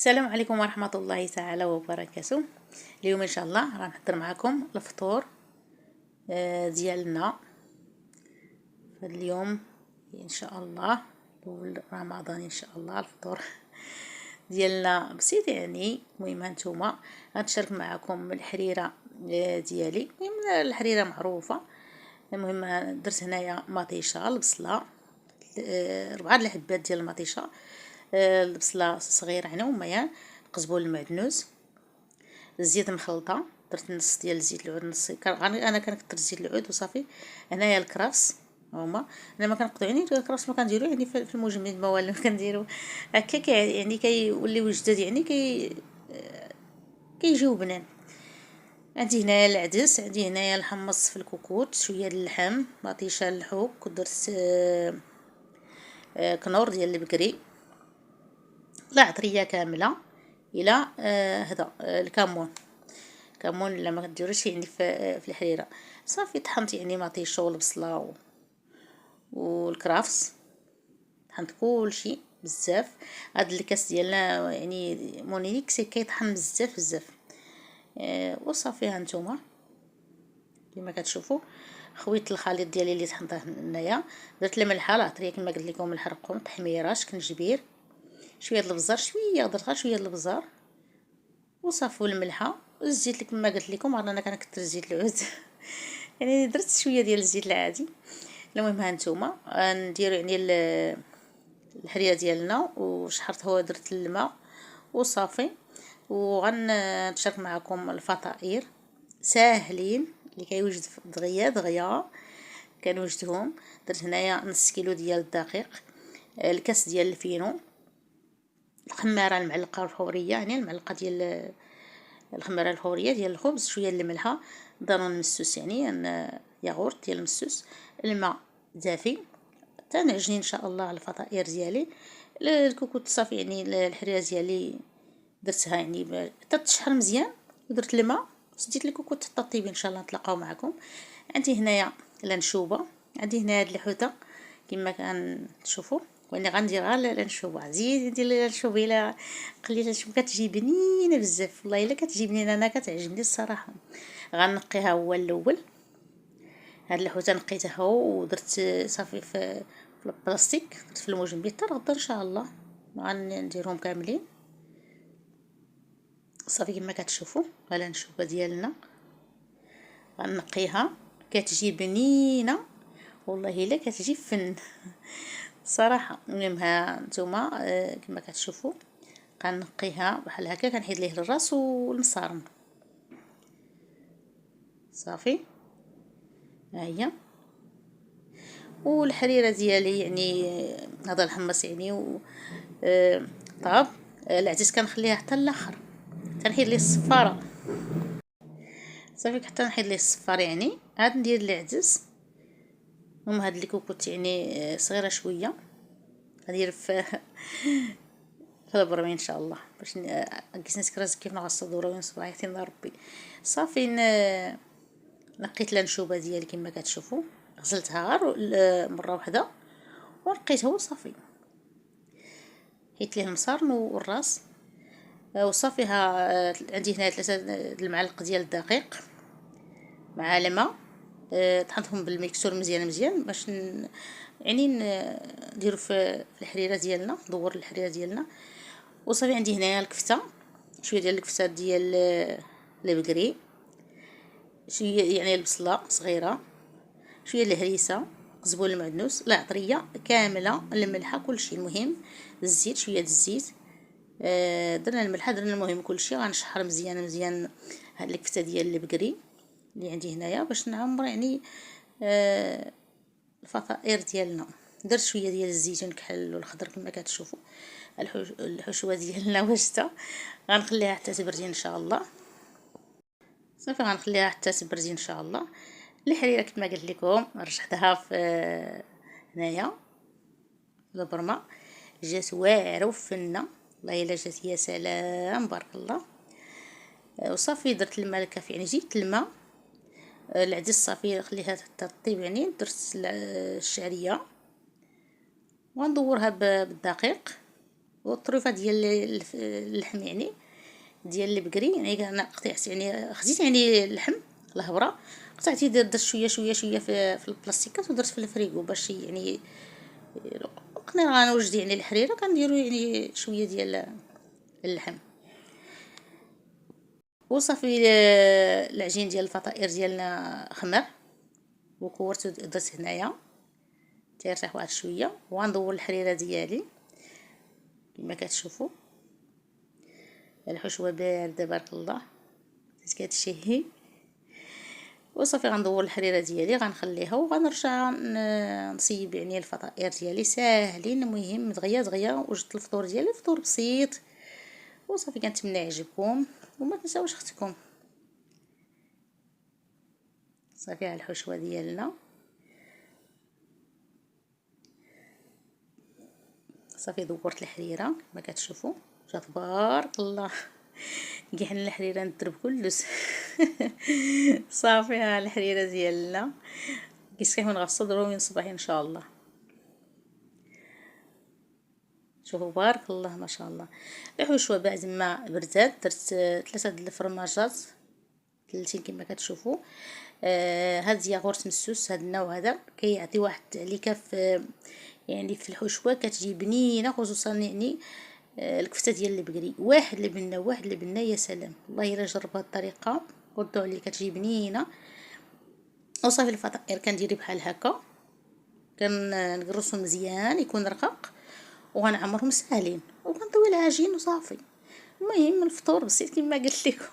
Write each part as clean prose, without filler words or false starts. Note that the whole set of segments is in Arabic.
السلام عليكم ورحمة الله تعالى وبركاته. اليوم ان شاء الله راح نحضر معكم الفطور ديالنا اليوم ان شاء الله اول رمضان ان شاء الله. الفطور ديالنا بسيط يعني. المهم هانتوما غنشارك معكم الحريره ديالي. المهم الحريره معروفه. المهم درت هنايا مطيشه البصله 4 الحبات ديال المطيشه، البصله صغيره هنا وميان، القزبول المعدنوس، الزيت مخلطه. درت نص ديال الزيت العود، نص انا كنكثر الزيت العود وصافي. هنايا الكرفس هما انا ما كنقطعو يعني الكرفس ما كنديرو يعني في المجمد ما والو كنديرو هكا يعني كيوليو جداد يعني كيجيو بنان. عندي هنايا العدس، عندي هنايا الحمص في الكوكوت، شويه د اللحم، مطيشه الحوك، ودرت كنور ديال البقري، لا عطريه كامله الى هذا الكمون. كمون لا ما كديروش يعني في الحريره. صافي طحنت يعني مطيشه والبصله والكرافس، طحنت كلشي بزاف. هاد الكاس ديالنا يعني مونيكس كيطحن بزاف بزاف. وصافي هانتوما كما كتشوفوا خويت الخليط ديالي اللي طحنته هنايا. درت الملحه العطريه كما قلت لكم، ملح رقم، تحميره، شكنجبير، شويه د البزار، شويه درت غير شويه د البزار وصافي، والملحه والزيت اللي كما قلت لكم. انا كنكثر الزيت العود يعني درت شويه ديال الزيت العادي. المهم هانتوما نديرو يعني الحريره ديالنا وشحرت هو، درت الماء وصافي. وغنشارك معكم الفطائر ساهلين اللي كيوجد دغيا دغيا كنوجدهم. درت هنايا نص كيلو ديال الدقيق، الكاس ديال الفينو، الخماره المعلقه الفوريه يعني المعلقه ديال الخماره الفوريه ديال الخبز، شويه الملحه، ضرون مسوس يعني ياغورت ديال المسوس، الماء دافي. تنعجني ان شاء الله على الفطائر ديالي. الكوكوط صافي يعني الحريره ديالي درتها يعني تتشحر مزيان، ودرت الماء وسديت الكوكوط حتى طيب ان شاء الله نتلاقاو معكم. عندي هنايا لانشوبه، عندي هنايا هاد الحوته كما كنشوفوا، وانا غندير غير لانشوبه. زيد ندير لانشوبه الا قليله شوف كتجي بنينه بزاف، والله الا كتجي بنينه، انا كتعجبني الصراحه. غنقيها هو الاول. هاد الحوته نقيتها ودرت صافي في البلاستيك، درت في المجمد حتى غدا ان شاء الله غنديرهم كاملين. صافي كما كتشوفوا الانشوبه ديالنا غنقيها، كتجي بنينه والله الا كتجي فن صراحه. المهم ها نتوما كما كتشوفوا كنقيها بحال هكا، كنحيد ليه الراس والمصارم صافي. ها هي والحريره ديالي يعني هذا الحمص يعني طاب. العدس كنخليها حتى الاخر، تنحيد ليه الصفاره صافي، حتى نحيد ليه الصفار يعني. عاد ندير العدس. هاد الكوكوط يعني صغيره شويه، غندير في البرمي ان شاء الله باش نقيس نسكراز كيف نغسل وين صباحي ربي. صافي نقيت الانشوبه ديالي كما كتشوفوا، غسلتها غير مره واحده ونقيتها وصافي. حيت ليه المصارن والراس وصافي. عندي هنا 3 المعالق ديال الدقيق مع الماء، طحنتهم بالميكسور مزيان مزيان باش يعني نديرو في الحريره ديالنا، ندور الحريره ديالنا وصافي. عندي هنايا الكفته، شويه ديال الكفته ديال البقري، شويه يعني البصله صغيره، شويه الهريسه، قزبول المعدنوس، العطريه كامله، الملحه، كلشي. المهم الزيت، شويه الزيت، درنا الملحه، درنا المهم كلشي. غنشحر مزيان مزيان هاد الكفته ديال البقري اللي عندي هنايا باش نعمر يعني الفطائر ديالنا. درت شويه ديال الزيتون الكحل والخضر كما كتشوفوا. الحشوه ديالنا واجده، غنخليها حتى تبردي ان شاء الله. صافي غنخليها حتى تبردي ان شاء الله. الحريره كما قلت لكم رشحتها في هنايا البرمه، جات واعره وفنه والله الا جات يا سلام بارك الله. وصافي درت الماء الكافي يعني جبت الماء. العدس صافي خليها حتى طيب يعني. درت الشعريه وندورها بالدقيق والطريفه ديال اللحم يعني ديال البقري، يعني انا قطعت يعني خديت يعني اللحم الهبره، قطعتي درت شويه شويه شويه في البلاستيكات ودرت في الفريغو باش يعني وقنا غنوجد يعني الحريره كنديروا يعني شويه ديال اللحم وصافي. العجين ديال الفطائر ديالنا خمر وكورته درت هنايا تيرتاح واحد شويه، وغندور الحريره ديالي كما كتشوفوا. الحشوه بارده بارك الله كتشهي. وصافي غندور الحريره ديالي غنخليها وغنرجع نصيب يعني الفطائر ديالي ساهلين، المهم دغيا دغيا وجدت الفطور ديالي فطور بسيط. وصافي كنتمنى يعجبكم وما تنساوش اختكم. صافي على الحشوه ديالنا صافي دورت الحريره كما كتشوفوا جا تبارك الله كيحن الحريره ندرب كلش صافي ها الحريره ديالنا كيسخن غنغسل ضروري من الصباح ان شاء الله. شوفوا بارك الله ما شاء الله. الحشوه بعد ما بردات درت 3 د الفرماجات ثلاثين كما كتشوفوا. هاد ياغورت مسوس هاد النوع هذا كيعطي واحد التعليكه في يعني في الحشوه كتجي بنينه، خصوصا يعني الكفته ديال البقري واحد لبنه واحد لبنه يا سلام. والله الا جربوا هاد الطريقه ردوا عليه كتجي بنينه. وصافي الفطائر كنديري بحال هكا كنقرصهم مزيان يكون رقيق وغنعمرهم ساهلين وكنطوي العجين وصافي. المهم الفطور بسيط كما قلت لكم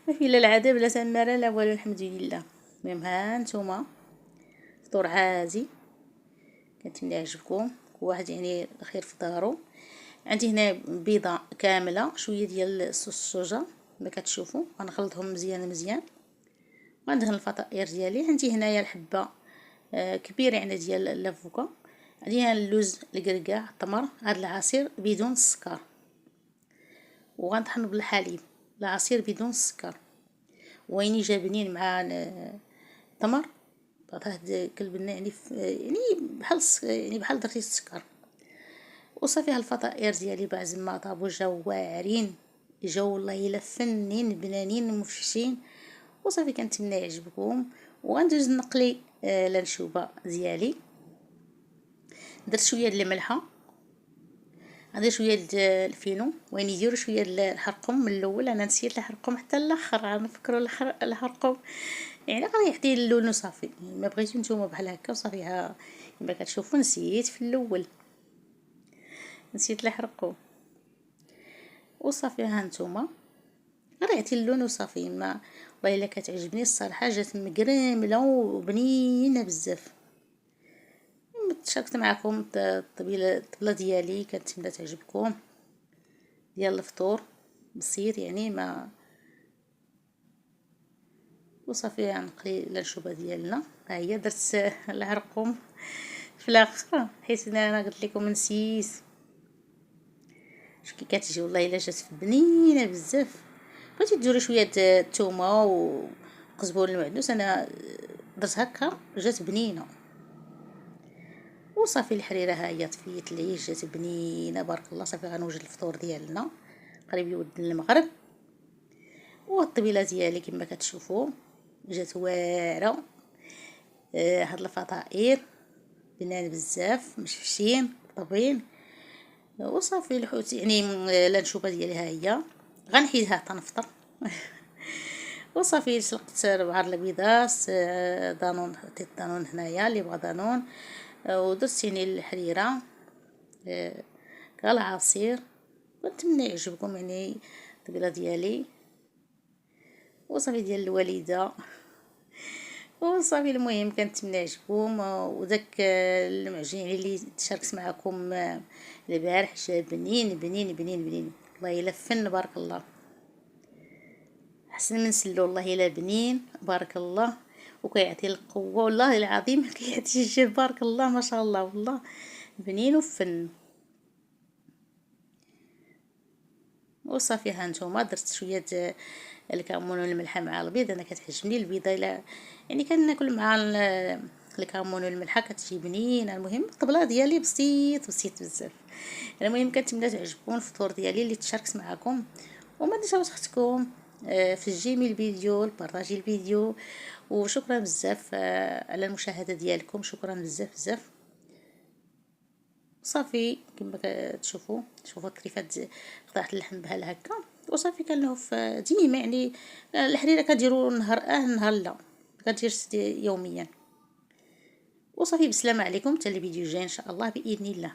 ما في لا العذاب لا تماره لا والو الحمد لله. المهم ها نتوما فطور عادي كنتمنى يعجبكم واحد يعني الخير في دارو. عندي هنا بيضه كامله شويه ديال صوص الصوجه كما كتشوفوا غنخلطهم مزيان مزيان وندهن الفطائر ديالي. عندي هنايا الحبه كبيره يعني ديال لافوكا. عندي هنا اللوز القرقاع التمر هذا العصير بدون السكر وغنطحن بالحليب العصير بدون السكر ويني جابنين مع التمر هاد كلبنا يعني يعني بحال يعني بحال درتي السكر. وصافي هالفطائر ديالي بعد ما طابو جاو واعرين جاو والله الا فنين بنانين مفشين. وصافي كنتمنى يعجبكم وغندوز نقلي لانشوبه ديالي. درت شويه د الملحه غندير شويه د الفينو وين يديروا شويه الحرقم من الاول انا نسيت الحرقم حتى الاخر غنفكروا الحرقم يعني غيعطي اللون وصافي. ما بغيتو نتوما بحال هكا وصافي ها كما كتشوفوا نسيت في الاول نسيت الحرقم وصافي ها نتوما غيعطي اللون وصافي. ما والله الا كتعجبني الصراحه جات مقرمله وبنينه بزاف. شاركت معكم الطبله ديالي كنتمنى تعجبكم ديال الفطور بسيط يعني ما. وصافي غنقلي الانشوبه ديالنا ها هي درت العرقوم في الاخر حيت انا قلت لكم نسيت. شوف كي كتجي والله الا جات بنينه بزاف. بغيتو ديروا شويه الثومه وقزبور المعدنوس انا درت هكا جات بنينه. وصافي الحريره ها هي طفيت العيش جات بنينه بارك الله. صافي غنوجد الفطور ديالنا قريب يود المغرب. والطبيله ديالي كما كتشوفوا جات واعره. هاد الفطائر بنان بزاف مشفشين طابين. وصافي الحوت يعني لانشوبه ديالي ها هي غنحيدها حتى نفطر وصافي سلقت 4 البيضات دانون حطيت دانون هنايا اللي بغى دانون ودرت يعني الحريره كالعصير. نتمنى يعجبكم يعني الطبيله ديالي وصافي ديال الوالده وصافي. المهم كنتمنى يعجبكم وداك المعجين اللي تشاركت معكم البارح جا بنين بنين بنين بنين والله الا فن بارك الله احسن من سلو والله الا بنين بارك الله وكيعطي القوه والله العظيم كيعطي الجيب بارك الله ما شاء الله والله بنين وفن. وصافي ها نتوما درت شويه الكمون والملح مع البيض انا كتعجبني البيضه الا يعني كناكل مع الكمون والملحه كتجي بنينه. المهم الطبله ديالي بسيط بزاف. المهم كنتمنى تعجبكم الفطور ديالي اللي تشاركت معكم، وما تنساوش اختكم في الجيمي الفيديو، البارطاجي الفيديو. وشكرا بزاف على المشاهده ديالكم، شكرا بزاف. صافي كما كتشوفوا كيفاش قطعت اللحم بحال هكا، وصافي كنلهو في ديما. يعني الحريره كديروا نهار لا كدير يوميا. وصافي، بسلامه عليكم حتى الفيديو الجاي ان شاء الله باذن الله.